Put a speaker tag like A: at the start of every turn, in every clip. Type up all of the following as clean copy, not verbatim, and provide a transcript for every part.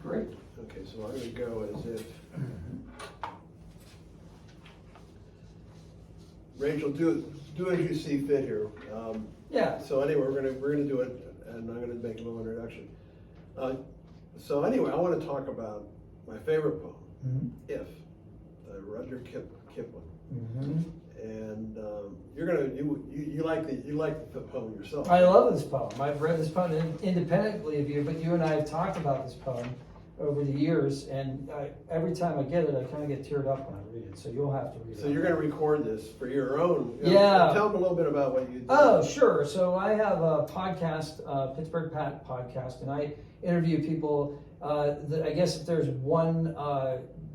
A: Great.
B: Okay, so I'm going to go as if. Rachel, do as you see fit here.
A: Yeah.
B: So anyway, we're gonna do it, and I'm gonna make a little introduction. So anyway, I want to talk about my favorite poem, "If," by Rudyard Kipling.
A: Mm-hmm.
B: And you like the poem yourself.
A: I love this poem. I've read this poem independently of you, but you and I have talked about this poem over the years, and every time I get it, I kind of get teared up when I read it. So you'll have to read it.
B: So you're going to record this for your own.
A: Yeah.
B: Tell them a little bit about what you do.
A: Oh, sure. So I have a podcast, Pittsburgh Pat Podcast, and I interview people. I guess if there's one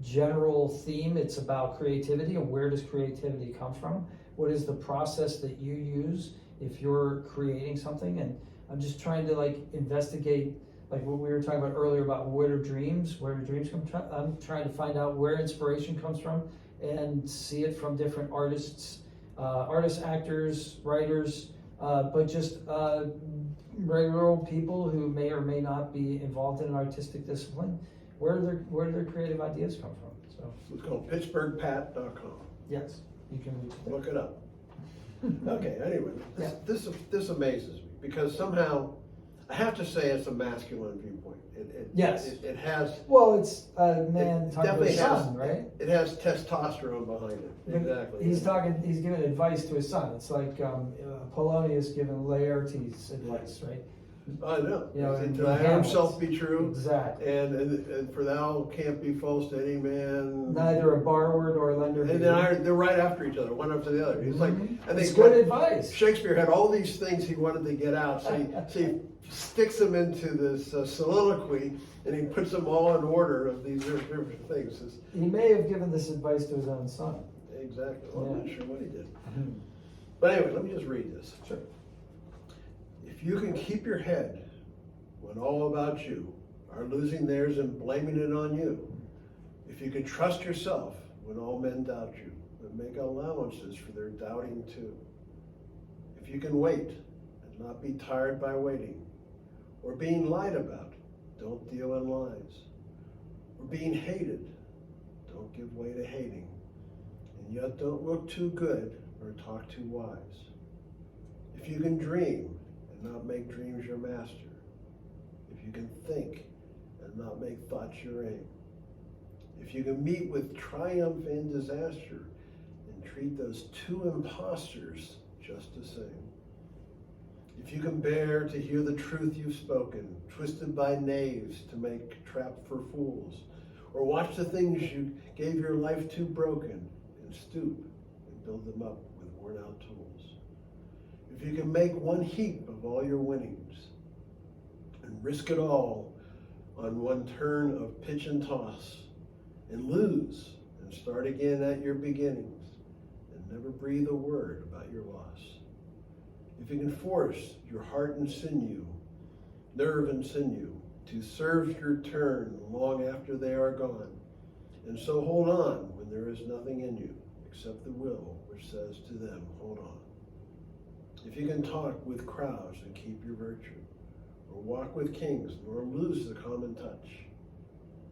A: general theme, it's about creativity and where does creativity come from? What is the process that you use if you're creating something? And I'm just trying to investigate, like what we were talking about earlier about where do dreams come from. I'm trying to find out where inspiration comes from and see it from different artists, actors, writers, but just regular old people who may or may not be involved in an artistic discipline. Where do their creative ideas come from? So
B: It's called PittsburghPat.com.
A: yes, you can reach there.
B: Look it up. Okay. Anyway,
A: Yeah.
B: this amazes me because somehow I have to say it's a masculine viewpoint.
A: Yes.
B: It has.
A: Well, it's a man talking to
B: definitely
A: his
B: has,
A: son, right?
B: It has testosterone behind it. Exactly.
A: He's giving advice to his son. It's like Polonius giving Laertes advice, right?
B: I know.
A: You know, in
B: to thy own
A: Hamlet.
B: self be true.
A: Exactly.
B: And for thou can't be false to any man.
A: Neither a borrower nor a lender.
B: And they're right after each other, one after the other. He's like, I think
A: It's good advice.
B: Shakespeare had all these things he wanted to get out, so he sticks them into this soliloquy, and he puts them all in order of these different things.
A: He may have given this advice to his own son.
B: Exactly. Well, I'm not sure what he did.
A: Mhm.
B: But anyway, let me just read this.
A: Sure.
B: If you can keep your head when all about you are losing theirs and blaming it on you, if you can trust yourself when all men doubt you, and make allowances for their doubting too, if you can wait and not be tired by waiting, or being lied about, don't deal in lies, or being hated, don't give way to hating, and yet don't look too good or talk too wise. If you can dream and not make dreams your master, if you can think and not make thoughts your aim, if you can meet with triumph and disaster and treat those two impostors just the same, if you can bear to hear the truth you've spoken, twisted by knaves to make trap for fools, or watch the things you gave your life to broken and stoop and build them up with worn out tools, if you can make one heap of all your winnings and risk it all on one turn of pitch and toss, and lose and start again at your beginnings, and never breathe a word about your loss, if you can force your heart and sinew, nerve and sinew, to serve your turn long after they are gone, and so hold on when there is nothing in you except the will which says to them, hold on. If you can talk with crowds and keep your virtue, or walk with kings nor lose the common touch,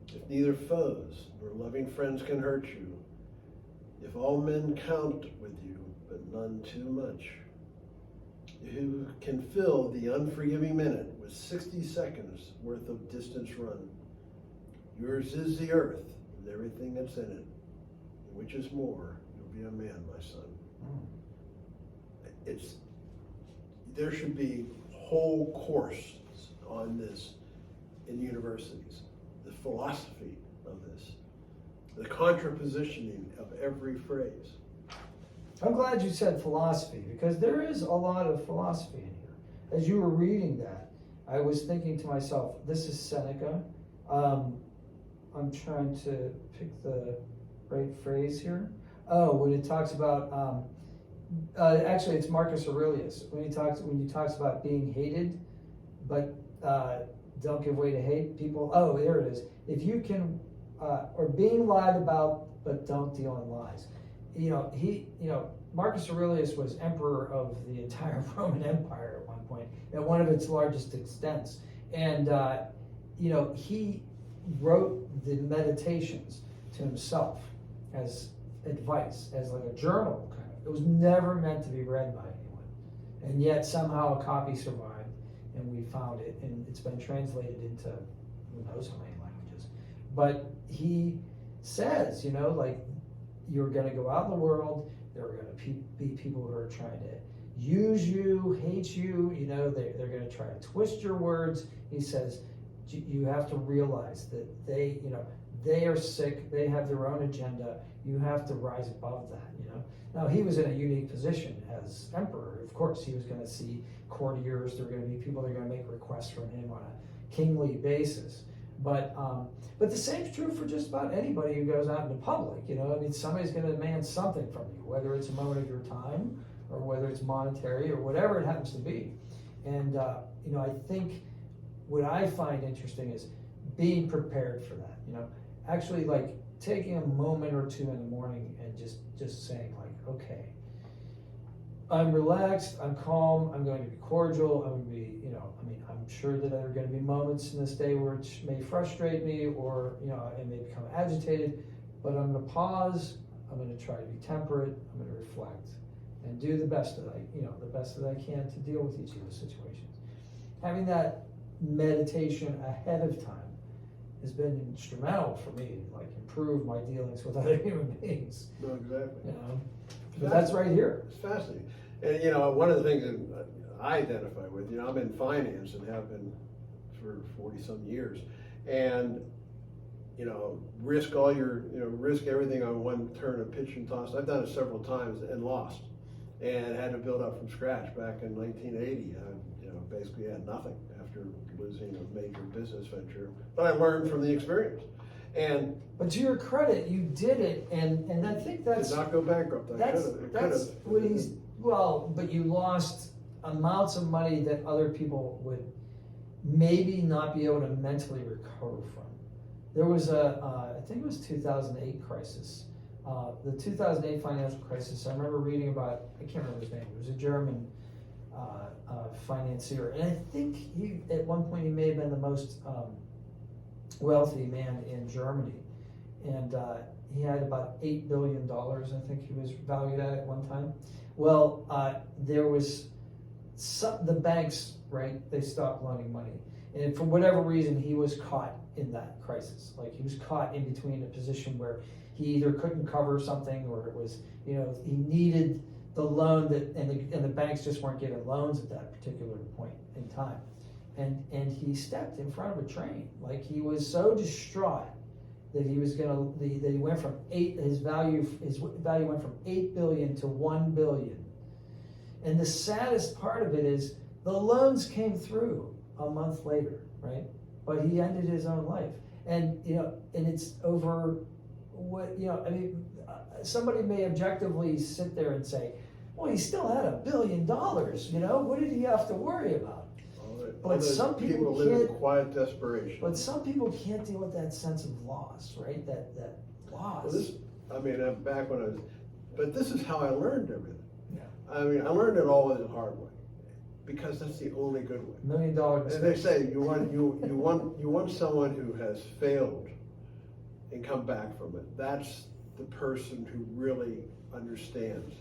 B: if neither foes nor loving friends can hurt you, if all men count with you but none too much, who can fill the unforgiving minute with 60 seconds worth of distance run. Yours is the earth and everything that's in it, and which is more, you'll be a man, my son. There should be whole courses on this in universities, the philosophy of this, the contrapositioning of every phrase.
A: I'm glad you said philosophy, because there is a lot of philosophy in here. As you were reading that, I was thinking to myself, this is Seneca. I'm trying to pick the right phrase here. Oh, when it talks about, actually it's Marcus Aurelius, when he talks about being hated, but don't give way to hate people. Oh, there it is. If you can, or being lied about, but don't deal in lies. Marcus Aurelius was emperor of the entire Roman Empire at one point, at one of its largest extents. And, he wrote the meditations to himself as advice, as like a journal kind of. It was never meant to be read by anyone. And yet somehow a copy survived, and we found it, and it's been translated into who knows how many languages. But he says, like, you're going to go out in the world, there are going to be people who are trying to use you, hate you, they're going to try to twist your words. He says, you have to realize that they are sick, they have their own agenda, you have to rise above that, Now, he was in a unique position as emperor. Of course, he was going to see courtiers, there were going to be people that are going to make requests from him on a kingly basis. But the same is true for just about anybody who goes out into public, somebody's going to demand something from you, whether it's a moment of your time or whether it's monetary or whatever it happens to be. And, I think what I find interesting is being prepared for that, actually like taking a moment or two in the morning and just saying like, okay, I'm relaxed, I'm calm, I'm going to be cordial, I'm going to be, I'm sure that there are going to be moments in this day which may frustrate me or, I may become agitated, but I'm going to pause, I'm going to try to be temperate, I'm going to reflect and do the best that I can to deal with each of those situations. Having that meditation ahead of time has been instrumental for me to like improve my dealings with other human beings.
B: No, exactly.
A: But that's right here.
B: It's fascinating. And one of the things that I identify with, I'm in finance and have been for 40 some years, and risk all your, risk everything on one turn of pitch and toss. I've done it several times and lost, and had to build up from scratch back in 1980. I, basically had nothing after losing a major business venture, but I learned from the experience.
A: But to your credit, you did it, and I think that's
B: did not go bankrupt.
A: That's what he's but you lost amounts of money that other people would maybe not be able to mentally recover from. There was I think it was 2008 crisis, the 2008 financial crisis. I remember reading about, I can't remember his name. It was a German financier, and I think he at one point he may have been the most wealthy man in Germany, and he had about $8 billion, I think he was valued at one time. Well, there was the banks, right, they stopped loaning money, and for whatever reason he was caught in that crisis. Like he was caught in between a position where he either couldn't cover something or it was, he needed the loan and the banks just weren't giving loans at that particular point in time. And he stepped in front of a train. Like he was so distraught that he was that he went from his value went from 8 billion to 1 billion. And the saddest part of it is the loans came through a month later, right? But he ended his own life. And and it's over what somebody may objectively sit there and say, well, he still had $1 billion, what did he have to worry about?
B: But some people live in quiet desperation.
A: But some people can't deal with that sense of loss, right? That loss.
B: Well, back when I was, but this is how I learned everything.
A: Yeah.
B: I learned it all the hard way, because that's the only good way.
A: $1 million mistake.
B: And they say you want someone who has failed and come back from it. That's the person who really understands.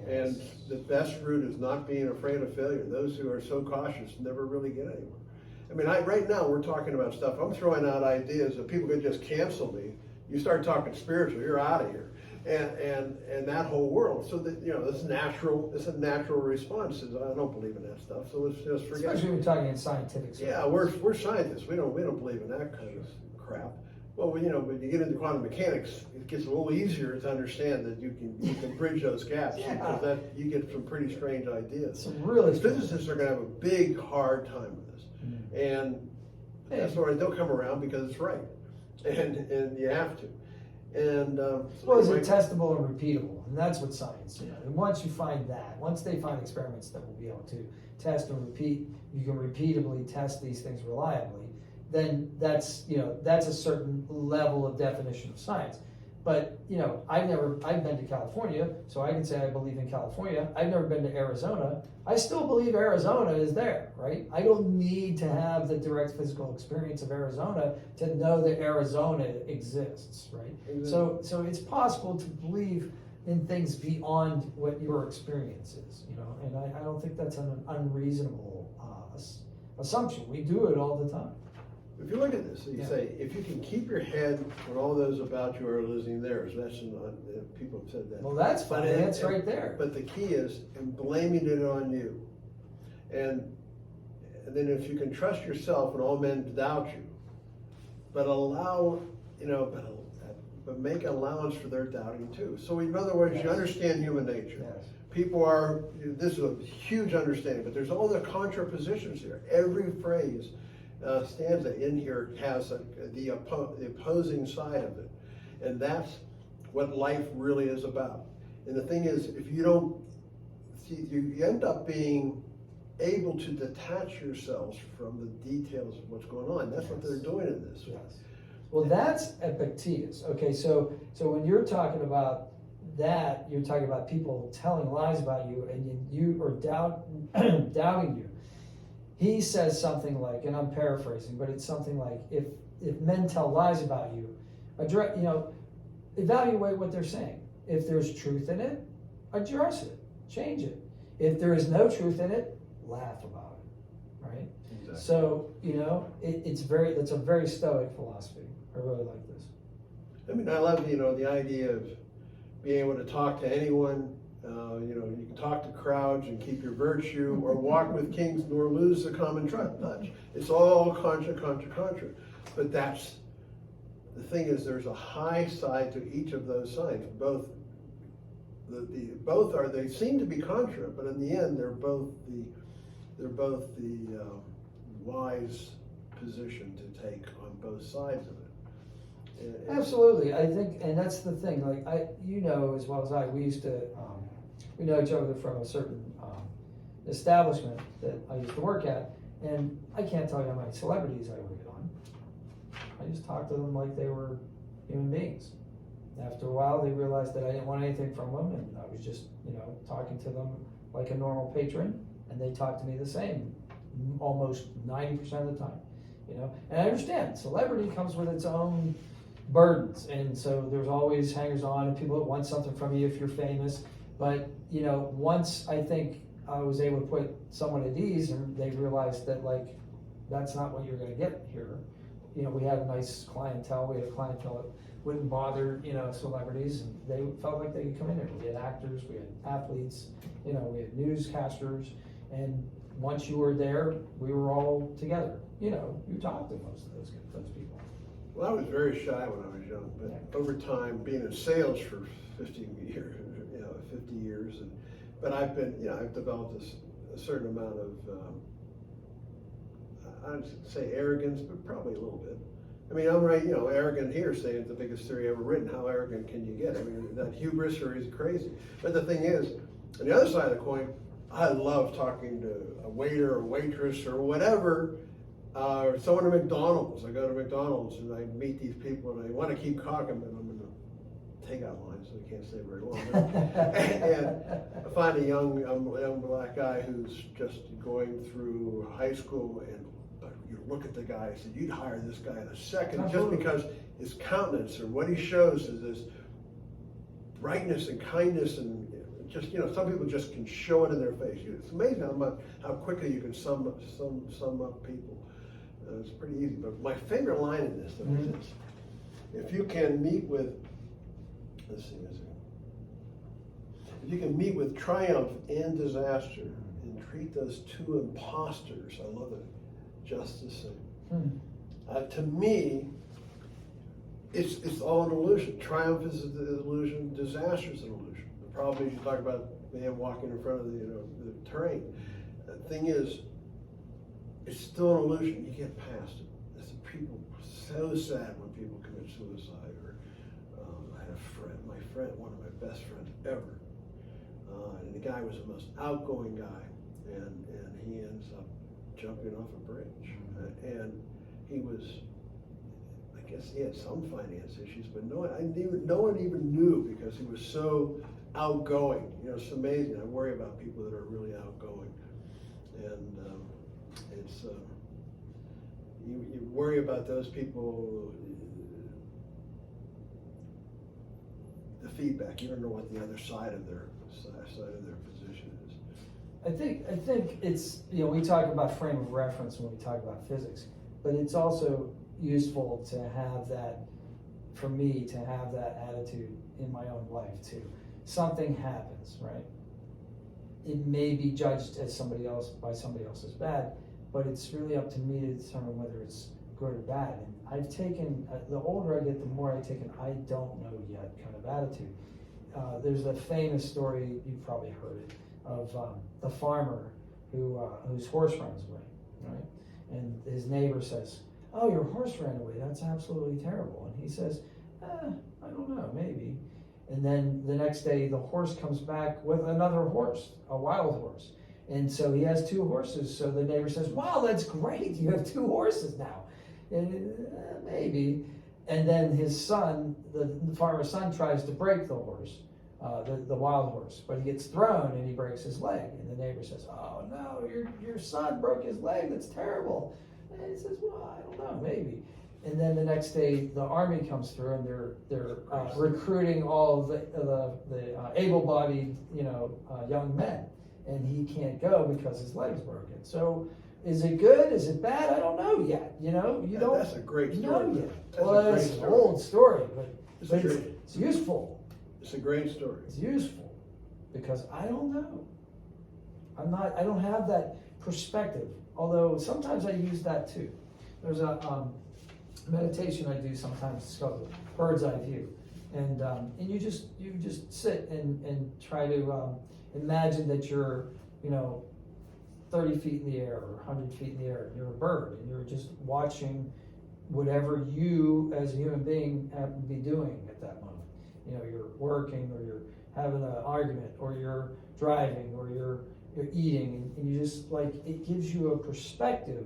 B: Yes. And the best route is not being afraid of failure. Those who are so cautious never really get anywhere. Right now we're talking about stuff. I'm throwing out ideas that people could just cancel me. You start talking spiritual, you're out of here. And that whole world. So that it's a natural response. I don't believe in that stuff. So let's just forget.
A: Especially when we're talking in scientific stuff.
B: Yeah, we're scientists. We don't believe in that kind of crap. Well, when you get into quantum mechanics, it gets a little easier to understand that you can bridge those gaps, because that you get some pretty strange ideas.
A: Some really
B: physicists are going to have a big hard time with this, and that's why they'll come around because it's right, and you have to. And
A: is it testable and repeatable? And that's what science. And once you find that, once they find experiments that will be able to test and repeat, you can repeatably test these things reliably. Then that's a certain level of definition of science. But, I've been to California, so I can say I believe in California. I've never been to Arizona. I still believe Arizona is there, right? I don't need to have the direct physical experience of Arizona to know that Arizona exists, right?
B: Exactly.
A: So it's possible to believe in things beyond what your experience is, and I don't think that's an unreasonable assumption. We do it all the time.
B: If you look at this, you say, if you can keep your head when all those about you are losing theirs, people have said that.
A: Well, that's funny. That's right there.
B: But the key is in blaming it on you. And then if you can trust yourself when all men doubt you, but but make allowance for their doubting too. So in other words, you understand human nature.
A: Yes.
B: People are, this is a huge understanding, but there's all the contrapositions here. Every phrase, stanza in here has the opposing side of it. And that's what life really is about. And the thing is, if you don't, see, you end up being able to detach yourselves from the details of what's going on. That's what they're doing in this.
A: Yes. Well, that's Epictetus. Okay, so when you're talking about that, you're talking about people telling lies about you and you or doubting you. He says something like, and I'm paraphrasing, but it's something like, if men tell lies about you, evaluate what they're saying. If there's truth in it, address it, change it. If there is no truth in it, laugh about it, right?
B: Exactly.
A: So, it's a very stoic philosophy. I really like this.
B: I mean, I love, the idea of being able to talk to anyone. You can talk to crowds and keep your virtue, or walk with kings nor lose the common touch. It's all contra. But that's, the thing is, there's a high side to each of those sides. They seem to be contra, but in the end, they're both the wise position to take on both sides of it.
A: Absolutely, I think, and that's the thing. Like as well as I, we used to, we know each other from a certain establishment that I used to work at, and I can't tell you how many celebrities I would get on. I just talked to them like they were human beings. After a while, they realized that I didn't want anything from them, and I was just, talking to them like a normal patron, and they talked to me the same, almost 90% of the time. And I understand celebrity comes with its own burdens, and so there's always hangers-on and people that want something from you if you're famous. But once I think I was able to put someone at ease, and they realized that that's not what you're going to get here. We had a nice clientele. We had a clientele that wouldn't bother celebrities, and they felt like they could come in there. We had actors, we had athletes, we had newscasters, and once you were there, we were all together. You talked to most of those people.
B: Well, I was very shy when I was young, but over time, being in sales for 50 years, but I've developed a certain amount of, I'd say arrogance, but probably a little bit. I mean, I'm right, arrogant here, saying it's the biggest theory ever written. How arrogant can you get? I mean, that hubris is crazy. But the thing is, on the other side of the coin, I love talking to a waiter or waitress or whatever, or someone at McDonald's. I go to McDonald's and I meet these people and I want to keep talking, but I'm in the takeout line, so I can't stay very long. And I find a young black guy who's just going through high school, and you look at the guy and said, you'd hire this guy in a second. Absolutely. Just because his countenance or what he shows is this brightness and kindness, and just, some people just can show it in their face. It's amazing how quickly you can sum up people. It's pretty easy. But my favorite line in this is this: if you can meet with, if you can meet with triumph and disaster and treat those two imposters, I love it, just the same. To me, it's all an illusion. Triumph is an illusion. Disaster is an illusion. The problem is, you talk about the man walking in front of the terrain. The thing is, it's still an illusion. You get past it. It's people so sad when people commit suicide. Or I had a friend, one of my best friends ever, and the guy was the most outgoing guy, and he ends up jumping off a bridge, and he was, guess he had some finance issues, but no one even knew because he was so outgoing. You know, it's amazing. I worry about people that are really outgoing, and it's you worry about those people. The feedback. You don't know what the other side of their position is.
A: I think it's, you know, we talk about frame of reference when we talk about physics, but it's also useful to have that, for me, to have that attitude in my own life too. Something happens, right? It may be judged as by somebody else as bad, but it's really up to me to determine whether it's good or bad. And I've taken, the older I get, the more I take an I don't know yet kind of attitude. There's a famous story, you've probably heard it, of the farmer whose horse runs away, right? And his neighbor says, "Oh, your horse ran away, that's absolutely terrible." And he says, "I don't know, maybe." And then the next day, the horse comes back with another horse, a wild horse. And so he has two horses. So the neighbor says, "Wow, that's great, you have two horses now." And, maybe. And then his son, the farmer's son, tries to break the horse, the wild horse, but he gets thrown and he breaks his leg. And the neighbor says, "Oh no, your son broke his leg. That's terrible." And he says, "Well, I don't know, maybe." And then the next day, the army comes through and they're recruiting all of the able-bodied, young men, and he can't go because his leg's broken. So. Is it good? Is it bad? I don't know yet. You don't.
B: That's a great story.
A: Know yet. Well, it's an old story, but it's useful.
B: It's a great story.
A: It's useful because I don't know. I don't have that perspective. Although sometimes I use that too. There's a meditation I do sometimes. It's called bird's eye view, and you just sit and try to imagine that you're 30 feet in the air or 100 feet in the air, and you're a bird, and you're just watching whatever you as a human being happen to be doing at that moment. You're working, or you're having an argument, or you're driving, or you're eating, and you just, it gives you a perspective,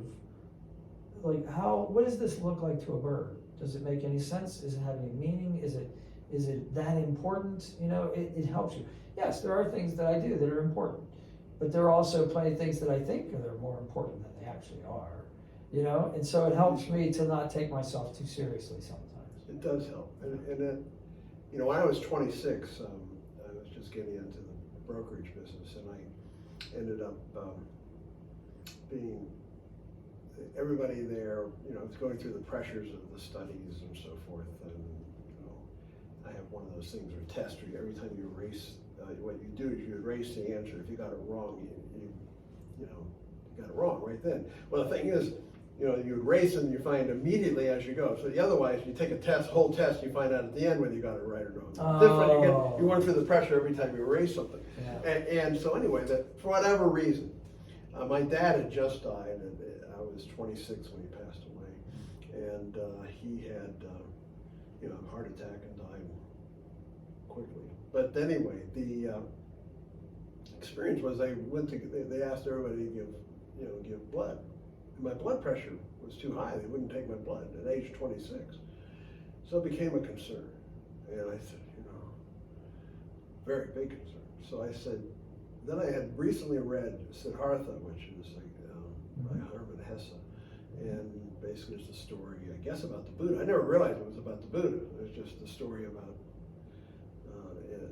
A: what does this look like to a bird? Does it make any sense? Does it have any meaning? Is it that important? It helps you. Yes, there are things that I do that are important. But there are also plenty of things that I think are more important than they actually are, and so it helps me to not take myself too seriously sometimes.
B: It does help, and when I was 26, I was just getting into the brokerage business, and I ended up being everybody there, was going through the pressures of the studies and so forth, and I have one of those things or tests where every time you erase. What you do is you erase the answer. If you got it wrong, you got it wrong right then. Well, the thing is, you erase and you find immediately as you go. So otherwise, you take a whole test, you find out at the end whether you got it right or wrong.
A: Oh.
B: Different. You went through the pressure every time you erase something.
A: Yeah.
B: And so anyway, that for whatever reason, my dad had just died. And I was 26 when he passed away, and he had a heart attack and died quickly. But anyway, the experience was they asked everybody to give blood. And my blood pressure was too high. They wouldn't take my blood at age 26. So it became a concern. And I said, very big concern. So I said, then I had recently read Siddhartha, which is by Hermann Hesse. And basically it's the story, I guess, about the Buddha. I never realized it was about the Buddha. It was just the story about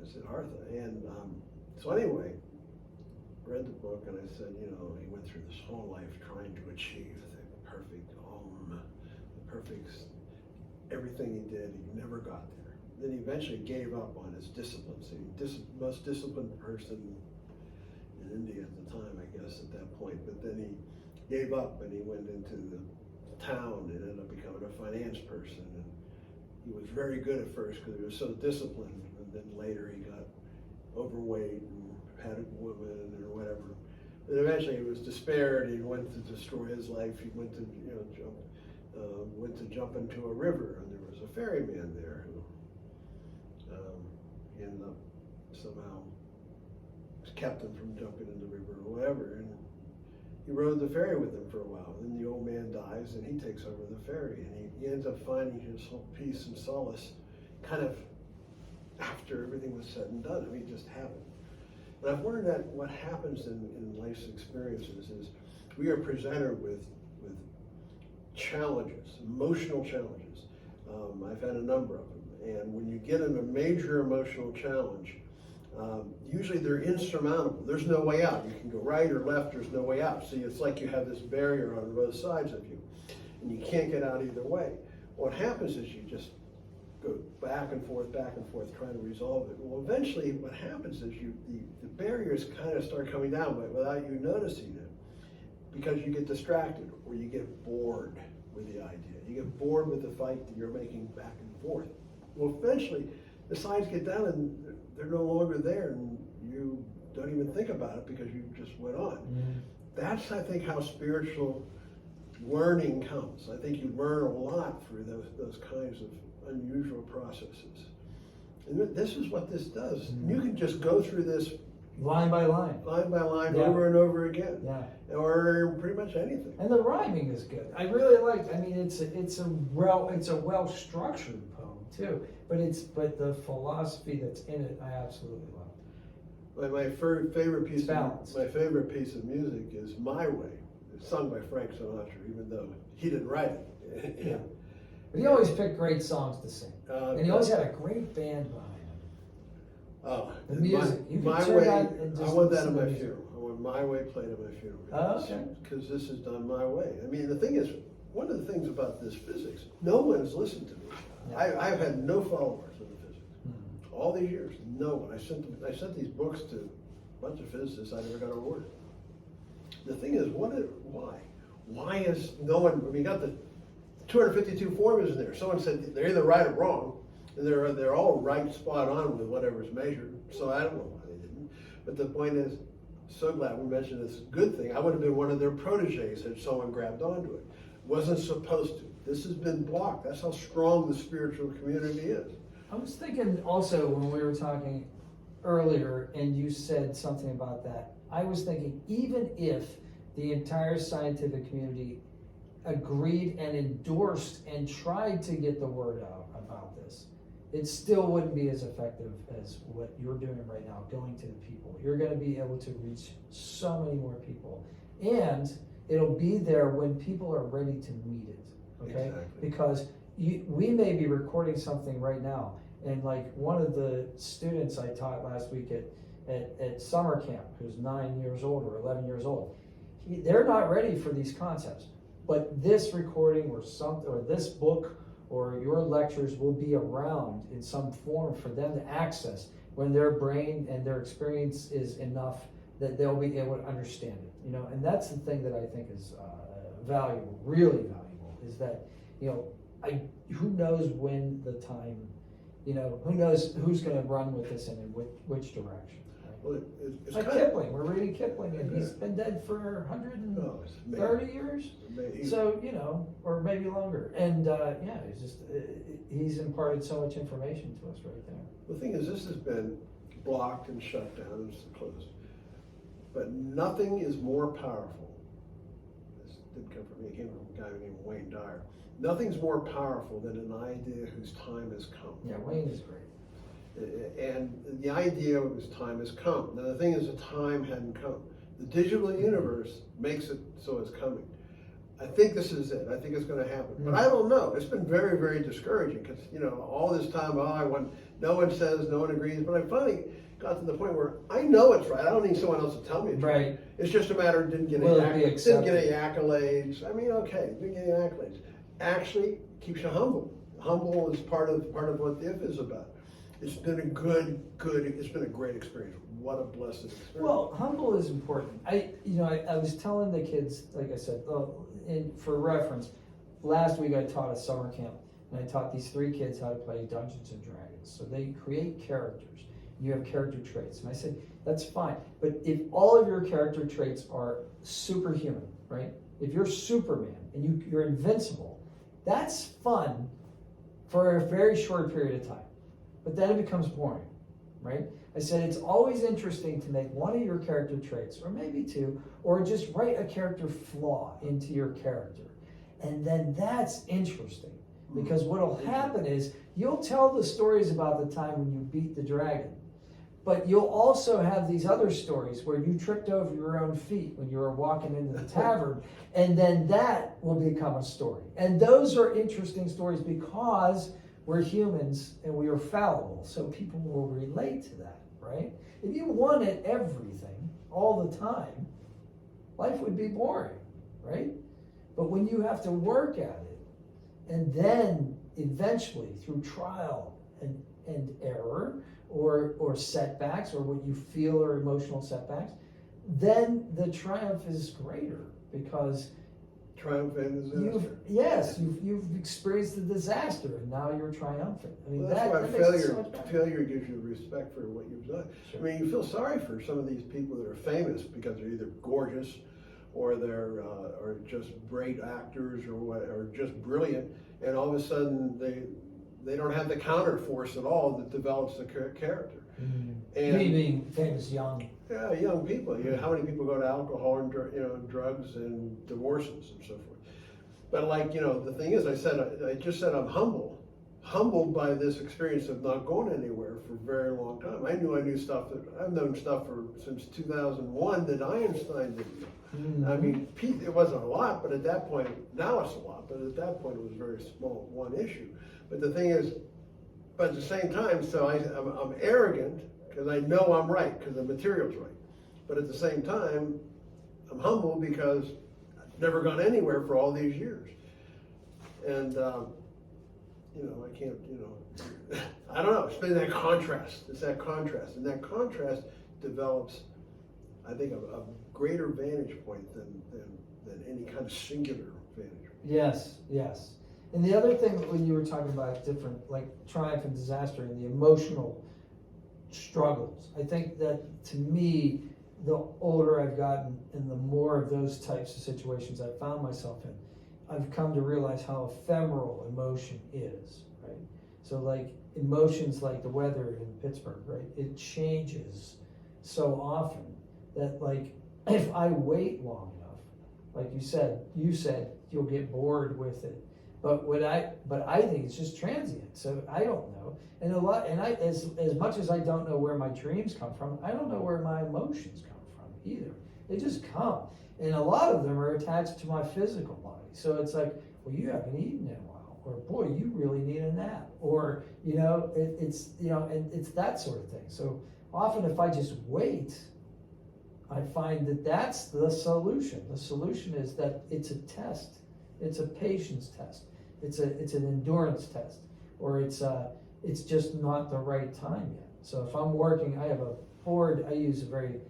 B: Siddhartha. And so anyway, read the book, and I said, he went through this whole life trying to achieve the perfect the perfect everything he did. He never got there. Then he eventually gave up on his discipline. So most disciplined person in India at the time, I guess, at that point. But then he gave up, and he went into the town and ended up becoming a finance person. And he was very good at first because he was so disciplined. Then later he got overweight and had a woman or whatever. And eventually he was despaired. He went to destroy his life. He went to jump into a river, and there was a ferryman there who ended up somehow kept him from jumping in the river or whatever. And he rode the ferry with them for a while. Then the old man dies, and he takes over the ferry, and he ends up finding his whole peace and solace, kind of after everything was said and done. I mean, just happened. And I've wondered that what happens in life's experiences is we are presented with challenges, emotional challenges. I've had a number of them. And when you get in a major emotional challenge, usually they're insurmountable. There's no way out. You can go right or left, there's no way out. See, it's like you have this barrier on both sides of you, and you can't get out either way. What happens is you just go back and forth, trying to resolve it. Well, eventually what happens is the barriers kind of start coming down without you noticing it, because you get distracted or you get bored with the idea. You get bored with the fight that you're making back and forth. Well, eventually the sides get down and they're no longer there, and you don't even think about it because you just went on. Mm-hmm. That's, I think, how spiritual learning comes. I think you learn a lot through those kinds of unusual processes. And this is what this does. Mm-hmm. You can just go through this
A: line by line,
B: yeah, over and over again,
A: yeah,
B: or pretty much anything.
A: And the rhyming is good. I really like. I mean, it's a well structured poem too. But the philosophy that's in it, I absolutely love.
B: My favorite piece of music is "My Way." It's sung by Frank Sinatra, even though he didn't write it.
A: Yeah. But he always picked great songs to sing, and he always had a great band behind him.
B: Oh,
A: the music.
B: My Way. I want that at my funeral. I want My Way played at my funeral.
A: Oh, okay.
B: Because this is done my way. I mean, the thing is, one of the things about this physics, no one has listened to me. No. I've had no followers in the physics. Mm-hmm. All these years, no one. I sent these books to a bunch of physicists. I never got a word. The thing is, why? Why is no one? I mean, you got the 252 formulas in there. Someone said they're either right or wrong, and they're all right, spot on with whatever's measured. So I don't know why they didn't. But the point is, so glad we mentioned this good thing. I would have been one of their proteges had someone grabbed onto it. Wasn't supposed to. This has been blocked. That's how strong the spiritual community is.
A: I was thinking also when we were talking earlier, and you said something about that. I was thinking, even if the entire scientific community agreed and endorsed and tried to get the word out about this, it still wouldn't be as effective as what you're doing right now, going to the people. You're going to be able to reach so many more people, and it'll be there when people are ready to meet it. Okay,
B: exactly.
A: Because we may be recording something right now, and like one of the students I taught last week at summer camp, who's 9 years old or 11 years old, they're not ready for these concepts. But this recording or this book or your lectures will be around in some form for them to access when their brain and their experience is enough that they'll be able to understand it. You know, and that's the thing that I think is valuable, really valuable, is that, you know, who knows when the time, you know, who knows who's going to run with this and in which direction.
B: Well, it's
A: like Kipling, we're reading Kipling, and he's been dead for 130 years. So, you know, or maybe longer. And yeah, he's imparted so much information to us right there.
B: The thing is, this has been blocked and shut down and closed. But nothing is more powerful. This didn't come from me, it came from a guy named Wayne Dyer. Nothing's more powerful than an idea whose time has come.
A: Yeah, Wayne is great.
B: And the idea of his time has come. Now the thing is, the time hadn't come. The digital universe makes it so it's coming. I think this is it. I think it's going to happen. But I don't know. It's been very, very discouraging because, you know, all this time, no one says, no one agrees. But I finally got to the point where I know it's right. I don't need someone else to tell me it's right. It's just a matter of didn't get any accolades. I mean, okay, didn't get any accolades. Actually, keeps you humble. Humble is part of what the IF is about. It's been it's been a great experience. What a blessed experience.
A: Well, humble is important. I was telling the kids, like I said, for reference, last week I taught a summer camp, and I taught these 3 kids how to play Dungeons and Dragons. So they create characters. You have character traits. And I said, that's fine. But if all of your character traits are superhuman, right? If you're Superman and you're invincible, that's fun for a very short period of time. But then it becomes boring, right? I said, it's always interesting to make one of your character traits, or maybe two, or just write a character flaw into your character. And then that's interesting. Because what'll happen is, you'll tell the stories about the time when you beat the dragon. But you'll also have these other stories where you tripped over your own feet when you were walking into the tavern, and then that will become a story. And those are interesting stories because we're humans and we are fallible, so people will relate to that, right? If you wanted everything all the time, life would be boring, right? But when you have to work at it, and then eventually through trial and error, or setbacks, or what you feel are emotional setbacks, then the triumph is greater because
B: Triumph and disaster.
A: you've experienced the disaster and now you're triumphant. I mean,
B: Well, that's why
A: that makes it so much better.
B: failure gives you respect for what you've done.
A: Sure.
B: I mean, you feel sorry for some of these people that are famous because they're either gorgeous or they're or just great actors or just brilliant, and all of a sudden they don't have the counter force at all that develops the character.
A: Mm-hmm.
B: And
A: Me being famous young.
B: yeah, young people. How many people go to alcohol and drugs and divorces and so forth? But the thing is, I just said I'm humbled by this experience of not going anywhere for a very long time. I knew stuff that I've known since 2001 that Einstein didn't know.
A: Mm-hmm.
B: I mean, it wasn't a lot, but at that point, now it's a lot. But at that point, it was very small, one issue. But the thing is, but at the same time, so I'm arrogant because I know I'm right because the material's right. But at the same time, I'm humble because I've never gone anywhere for all these years. And, I can't, I don't know. It's been that contrast. It's that contrast. And that contrast develops, I think, a greater vantage point than any kind of singular vantage point.
A: Yes. And the other thing, when you were talking about different, like triumph and disaster and the emotional struggles, I think that to me, the older I've gotten and the more of those types of situations I've found myself in, I've come to realize how ephemeral emotion is, right? So like emotions like the weather in Pittsburgh, right? It changes so often that like if I wait long enough, like you said you'll get bored with it. But I think it's just transient. So I don't know. And as much as I don't know where my dreams come from, I don't know where my emotions come from either. They just come. And a lot of them are attached to my physical body. So it's like, well, you haven't eaten in a while, or boy, you really need a nap, or it's and it's that sort of thing. So often, if I just wait, I find that that's the solution. The solution is that it's a test. It's a patience test. It's an endurance test, or it's just not the right time yet. So if I'm working, I have a board. I use a very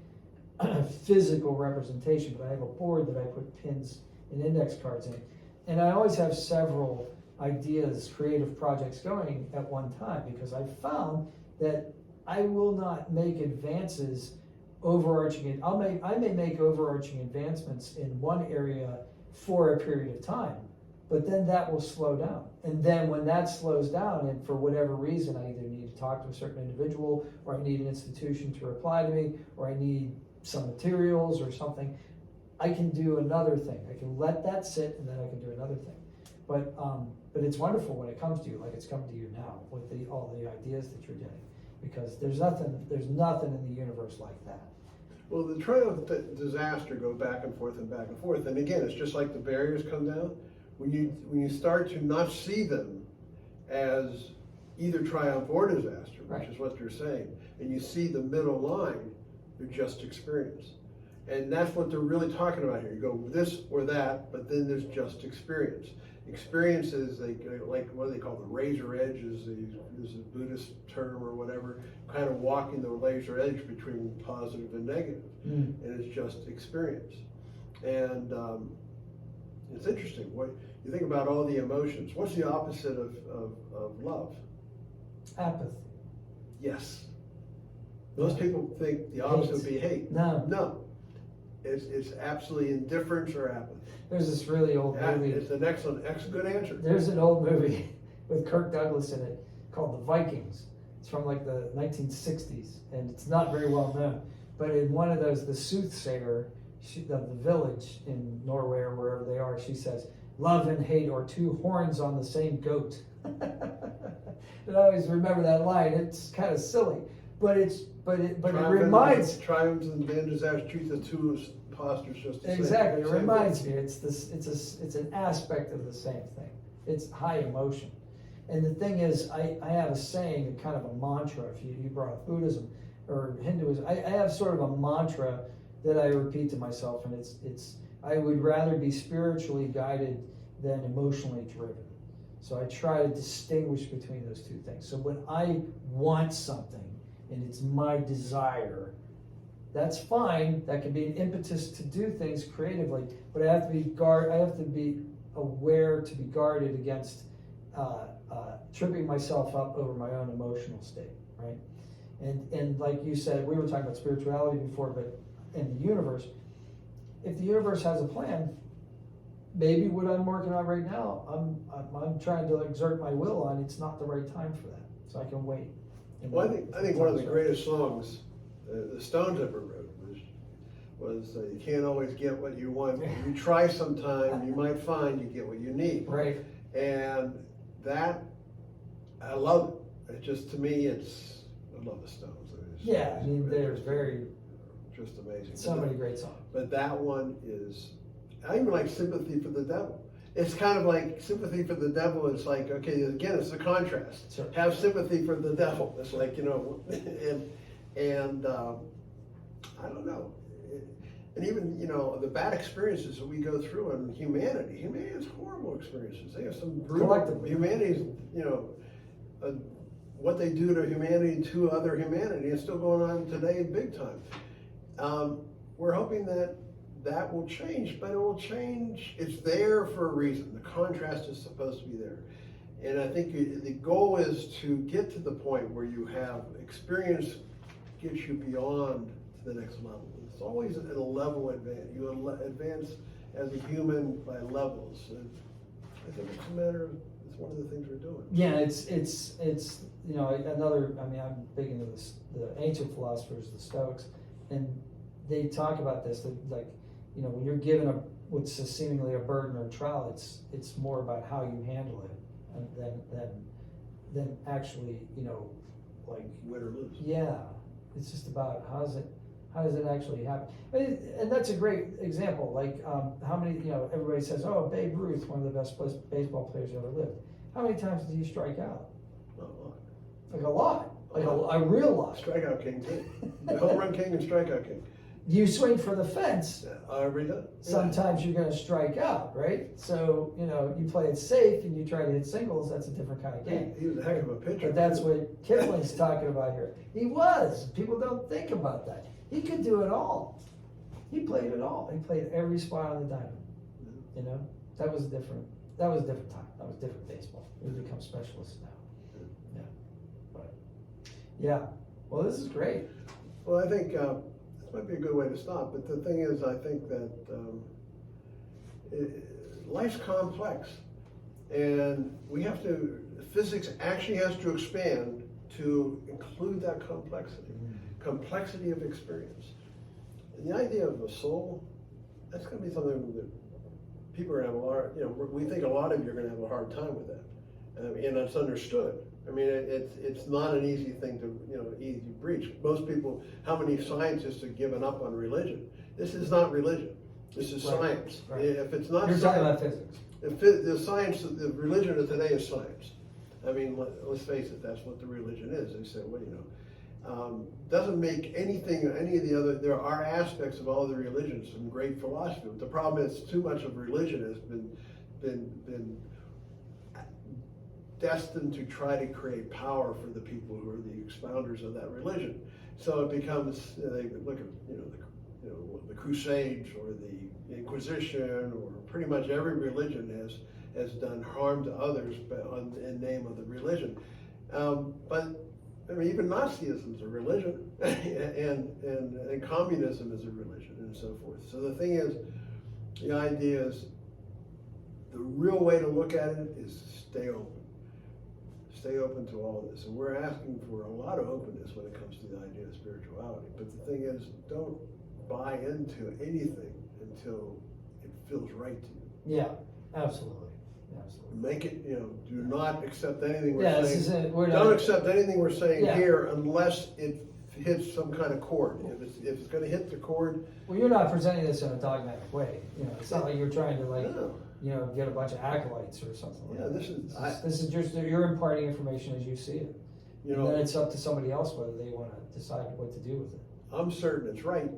A: physical representation, but I have a board that I put pins and index cards in, and I always have several ideas, creative projects going at one time, because I found that I will not make advances overarching. I may make overarching advancements in one area for a period of time, but then that will slow down. And then when that slows down, and for whatever reason, I either need to talk to a certain individual, or I need an institution to reply to me, or I need some materials or something, I can do another thing. I can let that sit, and then I can do another thing. But it's wonderful when it comes to you, like it's coming to you now, with all the ideas that you're getting, because there's nothing in the universe like that.
B: Well, the triumph disaster go back and forth and back and forth. And again, it's just like the barriers come down. When you start to not see them as either triumph or disaster, which
A: Right.
B: is what you're saying, and you see the middle line, you're just experience. And that's what they're really talking about here. You go this or that, but then there's just experience. Experience is like what do they call the razor edge? Is a Buddhist term or whatever, kind of walking the razor edge between positive and negative, and it's just experience. And it's interesting. What you think about all the emotions. What's the opposite of love?
A: Apathy.
B: Yes. Most people think the opposite would be hate.
A: No.
B: It's absolutely indifference or apathy.
A: There's this really old movie.
B: It's an excellent good answer.
A: There's an old movie with Kirk Douglas in it called The Vikings. It's from like the 1960s, and it's not very well known. But in one of those, the soothsayer of the village in Norway or wherever they are, she says, "Love and hate are two horns on the same goat." And I always remember that line. It's kind of silly, but it reminds.
B: Triumphs and disaster treat the two postures just the same.
A: Exactly. It reminds me. It's an aspect of the same thing. It's high emotion. And the thing is, I have a saying, kind of a mantra. If you brought up Buddhism or Hinduism, I have sort of a mantra that I repeat to myself, and it's I would rather be spiritually guided than emotionally driven. So I try to distinguish between those two things. So when I want something and it's my desire, that's fine. That can be an impetus to do things creatively, but I have to be aware to be guarded against tripping myself up over my own emotional state, right? And like you said, we were talking about spirituality before, but in the universe, if the universe has a plan, maybe what I'm working on right now, I'm trying to exert my will on. It's not the right time for that, so I can wait.
B: Well, I think one of the greatest songs the Stones ever wrote was you can't always get what you want. If you try sometime, you might find you get what you need.
A: Right.
B: And that, I love it. It just, to me, I love the Stones.
A: Yeah, I mean, they're very,
B: just amazing.
A: So many great songs.
B: But that one is, I even like Sympathy for the Devil. It's kind of like Sympathy for the Devil is like, okay, again, it's a contrast.
A: Sure.
B: Have sympathy for the devil. It's like, and I don't know. And even, the bad experiences that we go through in humanity has horrible experiences. They have some brutal,
A: Collectively.
B: humanity's, what they do to humanity, to other humanity, is still going on today big time. We're hoping that will change, but it will change. It's there for a reason. The contrast is supposed to be there. And I think the goal is to get to the point where you have experience gets you beyond to the next level. It's always at a level advance. You advance as a human by levels. And I think it's one of the things we're doing.
A: Yeah, it's another. I mean, I'm big into the ancient philosophers, the Stoics, and they talk about this. That, like, when you're given what's seemingly a burden or a trial, it's more about how you handle it than actually, like
B: Win or lose.
A: Yeah, it's just about how does it actually happen? And that's a great example. Like, how many, everybody says, oh, Babe Ruth, one of the best baseball players who ever lived. How many times did he strike out?
B: Not a lot.
A: Like a lot. Like a real lot.
B: Strikeout king, too. The home run king and strikeout king.
A: You swing for the fence.
B: Every time.
A: Sometimes you're going to strike out, right? So, you play it safe and you try to hit singles. That's a different kind of game.
B: He was a heck of a pitcher.
A: But that's what Kipling's talking about here. He was. People don't think about that. He could do it all. He played it all. He played every spot on the diamond. That was a different time. That was different baseball. We've become specialists now. Yeah. But yeah. Well, this is great.
B: Well, I think this might be a good way to stop. But the thing is, I think that life's complex, and physics actually has to expand to include that complexity. Complexity of experience. And the idea of a soul, that's going to be something that people are going to have a lot, we think a lot of you are going to have a hard time with that. And it's understood. I mean, it's not an easy thing to, easy breach. Most people, how many scientists have given up on religion? This is not religion. This is science.
A: Right.
B: If it's not
A: You're
B: science,
A: talking about physics.
B: if the science, the religion of today is science. I mean, let's face it, that's what the religion is. They say, well, doesn't make any of the other, there are aspects of all the religions, some great philosophy. But the problem is too much of religion has been destined to try to create power for the people who are the expounders of that religion. So it becomes, they look at, the Crusades or the Inquisition, or pretty much every religion has done harm to others in name of the religion. But I mean, even Nazism is a religion, and communism is a religion, and so forth. So the thing is, the idea is, the real way to look at it is stay open. stay open to all this. And we're asking for a lot of openness when it comes to the idea of spirituality. But the thing is, don't buy into anything until it feels right to you.
A: Yeah, absolutely. Absolutely.
B: Make it, do not accept anything we're
A: This
B: saying.
A: isn't,
B: Don't accept anything we're saying
A: Yeah.
B: here unless it hits some kind of chord. If it's going to hit the chord,
A: Well, you're not presenting this in a dogmatic way. It's not like you're trying to
B: no.
A: get a bunch of acolytes or something.
B: Yeah,
A: like
B: this is.
A: this is just you're imparting information as you see it. And then it's up to somebody else whether they want to decide what to do with it.
B: I'm certain it's right.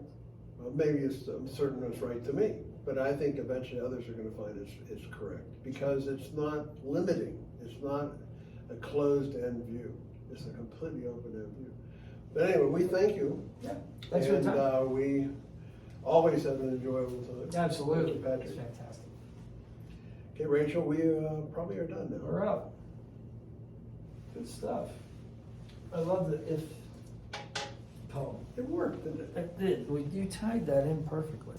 B: Well, maybe I'm certain it's right to me, but I think eventually others are going to find it's correct because it's not limiting. It's not a closed-end view. It's a completely open-end view. But anyway, we thank you.
A: Yeah. Thanks for your time.
B: And we always have an enjoyable time.
A: Absolutely.
B: Thank you, Patrick.
A: It's fantastic.
B: Okay, Rachel, we probably are done now.
A: We're up. Good stuff. I love the if poem.
B: It worked, didn't it?
A: It did. You tied that in perfectly.